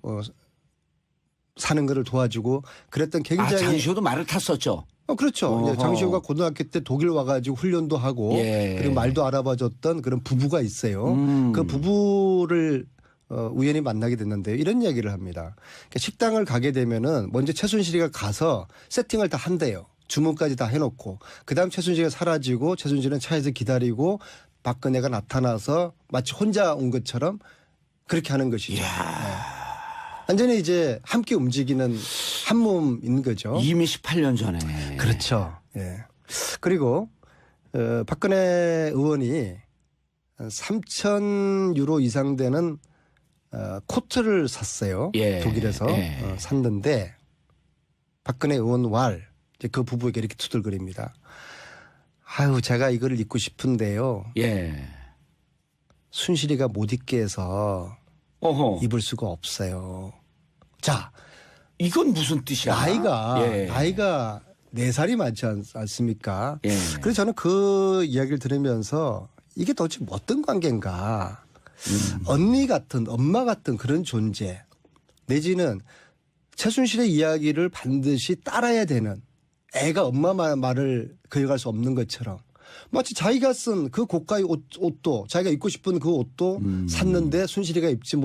N: 사는 거를 도와주고 그랬던 굉장히
O: 장시호도 말을 탔었죠.
N: 그렇죠. 장시호가 고등학교 때 독일 와가지고 훈련도 하고 그리고 말도 알아봐줬던 그런 부부가 있어요. 그 부부를 우연히 만나게 됐는데요. 이런 이야기를 합니다. 그러니까 식당을 가게 되면은 먼저 최순실이가 가서 세팅을 다 한대요. 주문까지 다 해놓고 그다음 최순실이가 사라지고 최순실은 차에서 기다리고 박근혜가 나타나서 마치 혼자 온 것처럼 그렇게 하는 것이죠. 완전히 이제 함께 움직이는 한 몸인 거죠.
O: 이미 18년 전에.
N: 그렇죠. 예. 그리고 박근혜 의원이 3,000유로 이상 되는 코트를 샀어요. 독일에서 샀는데 박근혜 의원 왈 이제 그 부부에게 이렇게 투덜거립니다. 아유, 제가 이거를 입고 싶은데요. 순실이가 못 입게 해서 입을 수가 없어요. 자,
O: 이건 무슨 뜻이야?
N: 나이가 4살이 많지 않습니까? 그래서 저는 그 이야기를 들으면서 이게 도대체 어떤 관계인가? 언니 같은 엄마 같은 그런 존재 내지는 최순실의 이야기를 반드시 따라야 되는 애가 엄마 말을 거역할 수 없는 것처럼 마치 자기가 쓴 그 고가의 옷도 자기가 입고 싶은 그 옷도 샀는데 순실이가 입지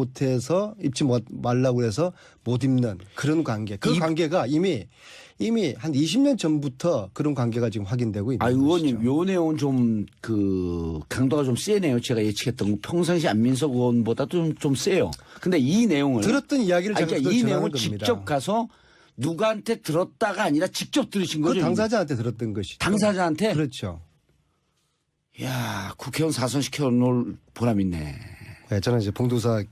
N: 말라고 해서 못 입는 그런 관계. 그 관계가 이미 한 20년 전부터 그런 관계가 지금 확인되고 있는 거죠.
O: 의원님, 요 내용은 좀 강도가 좀 세네요. 제가 예측했던 거. 평상시 안민석 의원보다도 좀 세요. 근데 이 내용을
N: 들었던 이야기를 제가
O: 이 내용을 직접 가서 누구한테 들었다가 아니라 직접 들으신 거죠?
N: 그 당사자한테 들었던 것이죠.
O: 당사자한테?
N: 그렇죠.
O: 야, 국회의원 사선시켜 놓을 보람 있네.
N: 저는 이제 봉도사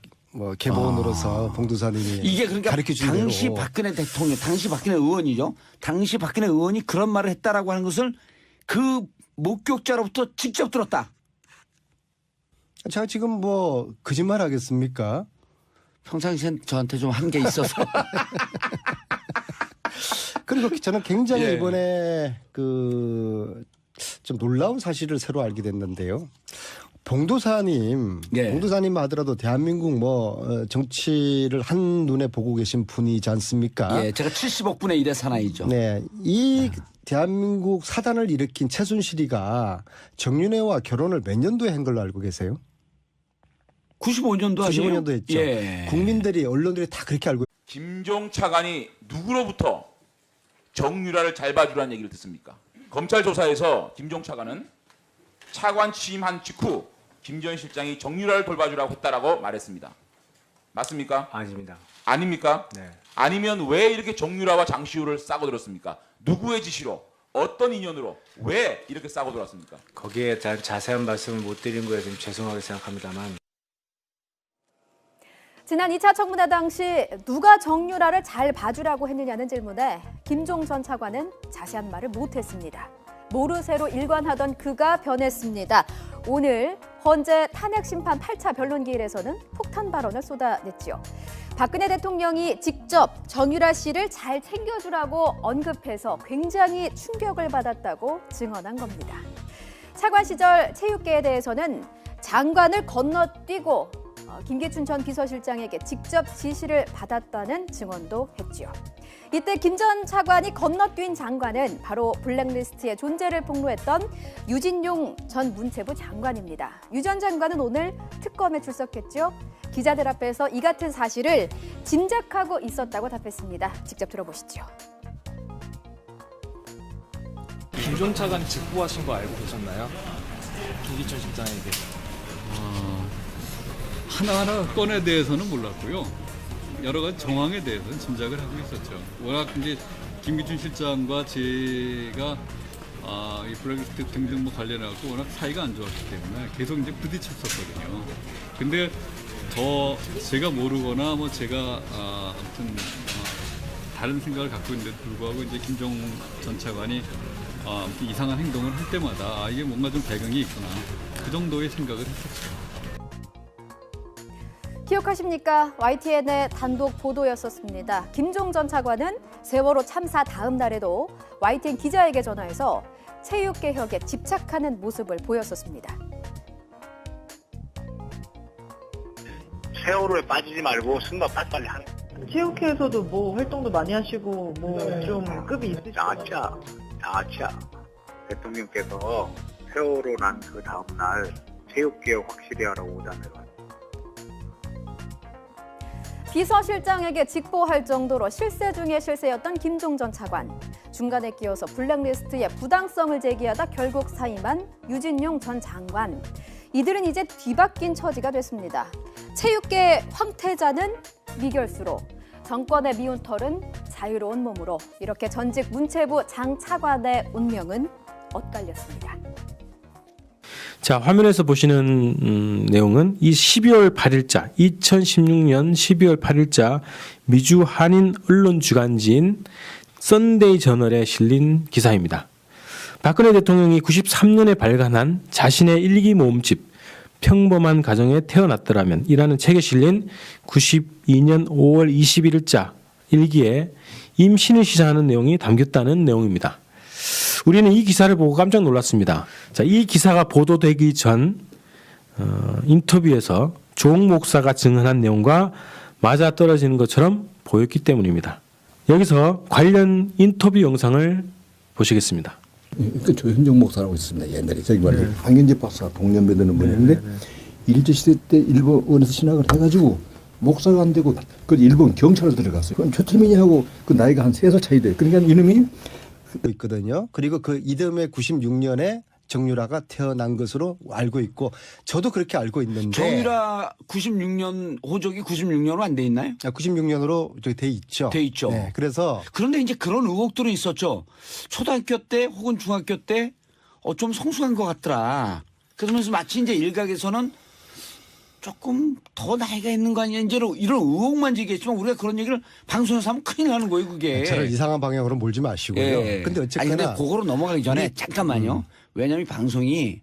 N: 개보원으로서 봉도사님이
O: 이게 그러니까 당시 대로. 박근혜 대통령, 당시 박근혜 의원이죠. 당시 박근혜 의원이 그런 말을 했다라고 하는 것을 그 목격자로부터 직접 들었다.
N: 제가 지금 거짓말 하겠습니까?
O: 평상시엔 저한테 좀 한 게 있어서.
N: 그리고 저는 굉장히 이번에 좀 놀라운 사실을 새로 알게 됐는데요. 봉도사님 하더라도 대한민국 정치를 한눈에 보고 계신 분이지 않습니까?
O: 제가 70억분의 1의 사나이죠.
N: 네. 이 대한민국 사단을 일으킨 최순실이가 정윤회와 결혼을 몇 년도에 한 걸로 알고 계세요?
O: 95년도 아니에요?
N: 95년도 했죠. 국민들이 언론들이 다 그렇게 알고
A: 김종 차관이 누구로부터 정유라를 잘 봐주라는 얘기를 듣습니까? 검찰 조사에서 김종 차관은 차관 취임한 직후 김 전 실장이 정유라를 돌봐주라고 했다라고 말했습니다. 맞습니까?
B: 아닙니다.
A: 아닙니까?
B: 네.
A: 아니면 왜 이렇게 정유라와 장시호를 싸고 들었습니까? 누구의 지시로, 어떤 인연으로, 왜 이렇게 싸고 들었습니까?
B: 거기에 대한 자세한 말씀을 못 드린 거에 좀 죄송하게 생각합니다만.
C: 지난 2차 청문회 당시 누가 정유라를 잘 봐주라고 했느냐는 질문에 김종 전 차관은 자세한 말을 못했습니다. 모르쇠로 일관하던 그가 변했습니다. 오늘 헌재 탄핵심판 8차 변론기일에서는 폭탄 발언을 쏟아냈죠. 박근혜 대통령이 직접 정유라 씨를 잘 챙겨주라고 언급해서 굉장히 충격을 받았다고 증언한 겁니다. 차관 시절 체육계에 대해서는 장관을 건너뛰고 김기춘 전 비서실장에게 직접 지시를 받았다는 증언도 했지요. 이때 김 전 차관이 건너뛴 장관은 바로 블랙리스트의 존재를 폭로했던 유진용 전 문체부 장관입니다. 유 전 장관은 오늘 특검에 출석했죠. 기자들 앞에서 이 같은 사실을 짐작하고 있었다고 답했습니다. 직접 들어보시죠.
D: 김종 차관이 직보하신 거 알고 계셨나요? 김기춘 실장에게.
E: 하나하나 건에 대해서는 몰랐고요. 여러 가지 정황에 대해서는 짐작을 하고 있었죠. 워낙 이제 김기춘 실장과 제가 이 블랙리스트 등등 뭐 관련해서 워낙 사이가 안 좋았기 때문에 계속 이제 부딪혔었거든요. 근데 더 제가 모르거나 뭐 제가 아무튼 다른 생각을 갖고 있는데도 불구하고 이제 김종 전 차관이 아무튼 이상한 행동을 할 때마다 이게 뭔가 좀 배경이 있구나, 그 정도의 생각을 했었죠.
C: 기억하십니까? YTN의 단독 보도였었습니다. 김종 전 차관은 세월호 참사 다음 날에도 YTN 기자에게 전화해서 체육개혁에 집착하는 모습을 보였었습니다.
F: 세월호에 빠지지 말고 승마 빨리빨리 하는.
G: 체육회에서도 뭐 활동도 많이 하시고 뭐 좀 급이 있으시죠?
F: 아차. 대통령께서 세월호 난 그 다음 날 체육개혁 확실히 하라고 오자매가.
C: 비서실장에게 직보할 정도로 실세 중에 실세였던 김종 전 차관. 중간에 끼어서 블랙리스트의 부당성을 제기하다 결국 사임한 유진용 전 장관. 이들은 이제 뒤바뀐 처지가 됐습니다. 체육계 황태자는 미결수로, 정권의 미운 털은 자유로운 몸으로, 이렇게 전직 문체부 장 차관의 운명은 엇갈렸습니다.
H: 자, 화면에서 보시는 내용은 이 12월 8일자, 2016년 12월 8일자 미주 한인 언론 주간지인 썬데이 저널에 실린 기사입니다. 박근혜 대통령이 93년에 발간한 자신의 일기 모음집 평범한 가정에 태어났더라면 이라는 책에 실린 92년 5월 21일자 일기에 임신을 시사하는 내용이 담겼다는 내용입니다. 우리는 이 기사를 보고 깜짝 놀랐습니다. 자, 이 기사가 보도되기 전 인터뷰에서 종 목사가 증언한 내용과 맞아떨어지는 것처럼 보였기 때문입니다. 여기서 관련 인터뷰 영상을 보시겠습니다.
I: 그 조현정 목사라고 있습니다. 옛날에 저기 말이에요. 황현재 박사가 동년배 되는 분인데 일제시대 때 일본에서 신학을 해가지고 목사가 안 되고 그 일본 경찰로 들어갔어요. 그건 최태민이하고 그 나이가 한 3살 차이 돼요. 그러니까 이놈이
N: 있거든요. 그리고 그 이듬해 96년에 정유라가 태어난 것으로 알고 있고 저도 그렇게 알고 있는데
O: 정유라 96년 호적이 96년으로 안 돼 있나요?
N: 96년으로 돼 있죠.
O: 돼 있죠.
N: 네, 그래서
O: 그런데 이제 그런 의혹들은 있었죠. 초등학교 때 혹은 중학교 때 좀 성숙한 것 같더라. 그러면서 마치 이제 일각에서는 조금 더 나이가 있는 거 아니냐 이제 이런 의혹만 제기했지만 우리가 그런 얘기를 방송에서 하면 큰일 나는 거예요, 그게.
N: 저를 이상한 방향으로 몰지 마시고요.
O: 예.
N: 근데 어쨌거나
O: 아니, 근데 그거로 넘어가기 전에 잠깐만요. 왜냐하면 방송이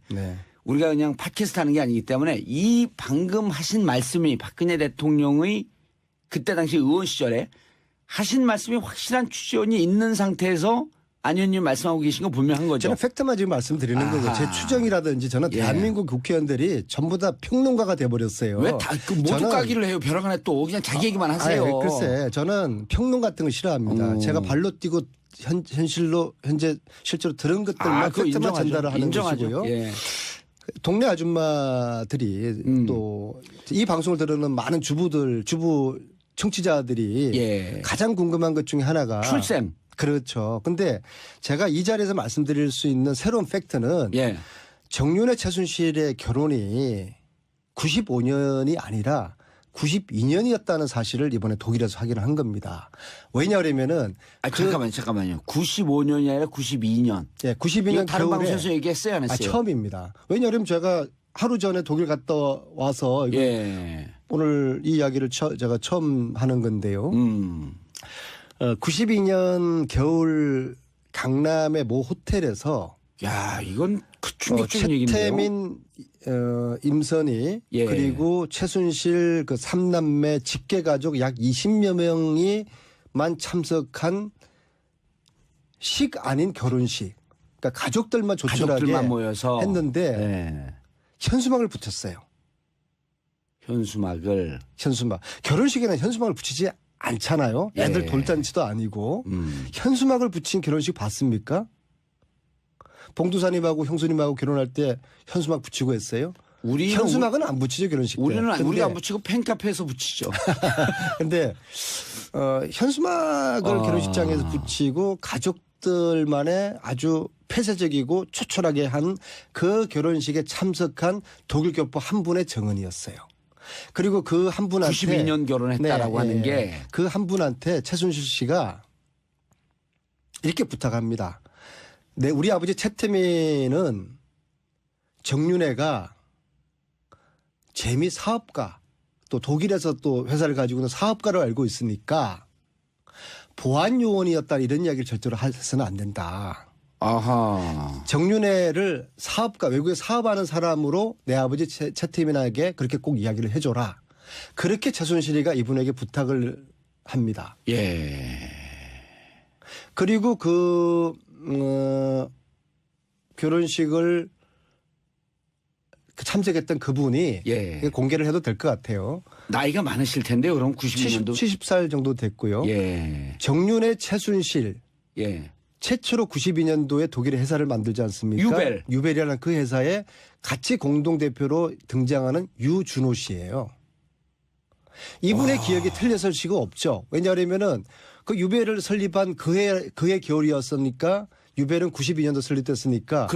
O: 우리가 그냥 팟캐스트 하는 게 아니기 때문에 이 방금 하신 말씀이 박근혜 대통령의 그때 당시 의원 시절에 하신 말씀이 확실한 추정이 있는 상태에서 안 의원님 말씀하고 계신 거 분명한 거죠.
N: 저는 팩트만 지금 말씀드리는 거고 제 추정이라든지 저는 대한민국 국회의원들이 전부 다 평론가가 돼버렸어요.
O: 왜 다 그 모두 까기를 해요? 벼랑간에 또 그냥 자기 얘기만 하세요.
N: 글쎄 저는 평론 같은 거 싫어합니다. 제가 발로 뛰고 현재 실제로 들은 것들만 팩트만 전달을 하는 것이고요. 동네 아줌마들이 또 이 방송을 들으는 많은 주부 청취자들이 가장 궁금한 것 중에 하나가
O: 출생.
N: 그렇죠. 근데 제가 이 자리에서 말씀드릴 수 있는 새로운 팩트는
O: 예.
N: 정윤회 최순실의 결혼이 95년이 아니라 92년이었다는 사실을 이번에 독일에서 확인을 한 겁니다. 왜냐하면은
O: 잠깐만요. 95년이 아니라 92년.
N: 예, 92년
O: 다른
N: 겨울에
O: 방송에서 얘기했어요, 안 했어요?
N: 처음입니다. 왜냐하면 제가 하루 전에 독일 갔다 와서
O: 예.
N: 오늘 이 이야기를 제가 처음 하는 건데요. 92년 겨울 강남의 모 호텔에서
O: 야, 이건 충격적인 얘기인데요.
N: 최태민, 임선희
O: 예.
N: 그리고 최순실 그 3남매 직계 가족 약 20여 명이만 참석한 식 아닌 결혼식. 그러니까 가족들만 조촐하게
O: 가족들만 모여서
N: 했는데
O: 네.
N: 현수막을 붙였어요.
O: 현수막.
N: 결혼식에는 현수막을 붙이지 않잖아요. 애들
O: 예.
N: 돌잔치도 아니고. 현수막을 붙인 결혼식 봤습니까? 봉두사님하고 형수님하고 결혼할 때 현수막 붙이고 했어요? 현수막은 안 붙이죠, 결혼식 때.
O: 우리가 안 붙이고 팬카페에서 붙이죠.
N: 근데 현수막을 결혼식장에서 붙이고 가족들만의 아주 폐쇄적이고 초촐하게 한 그 결혼식에 참석한 독일 교포 한 분의 정언이었어요. 그리고 그 한 분한테
O: 92년 결혼했다라고 하는 게
N: 그 한 분한테 최순실 씨가 이렇게 부탁합니다. 우리 아버지 최태민은 정윤회가 재미 사업가 또 독일에서 또 회사를 가지고 있는 사업가로 알고 있으니까 보안 요원이었다 이런 이야기를 절대로 해서는 안 된다.
O: 아하.
N: 정윤회를 사업가 외국에 사업하는 사람으로 내 아버지 최태민에게 그렇게 꼭 이야기를 해줘라. 그렇게 최순실이가 이분에게 부탁을 합니다.
O: 예.
N: 그리고 결혼식을 참석했던 그분이 공개를 해도 될 것 같아요.
O: 나이가 많으실 텐데요. 그럼 90년도
N: 70살 정도 됐고요.
O: 예.
N: 정윤회 최순실
O: 예.
N: 최초로 92년도에 독일의 회사를 만들지 않습니까? 유벨이라는 그 회사에 같이 공동대표로 등장하는 유준호 씨예요. 이분의 기억이 틀렸을 수가 없죠. 왜냐하면은 그 유벨을 설립한 그해 겨울이었으니까 유벨은 92년도 설립됐으니까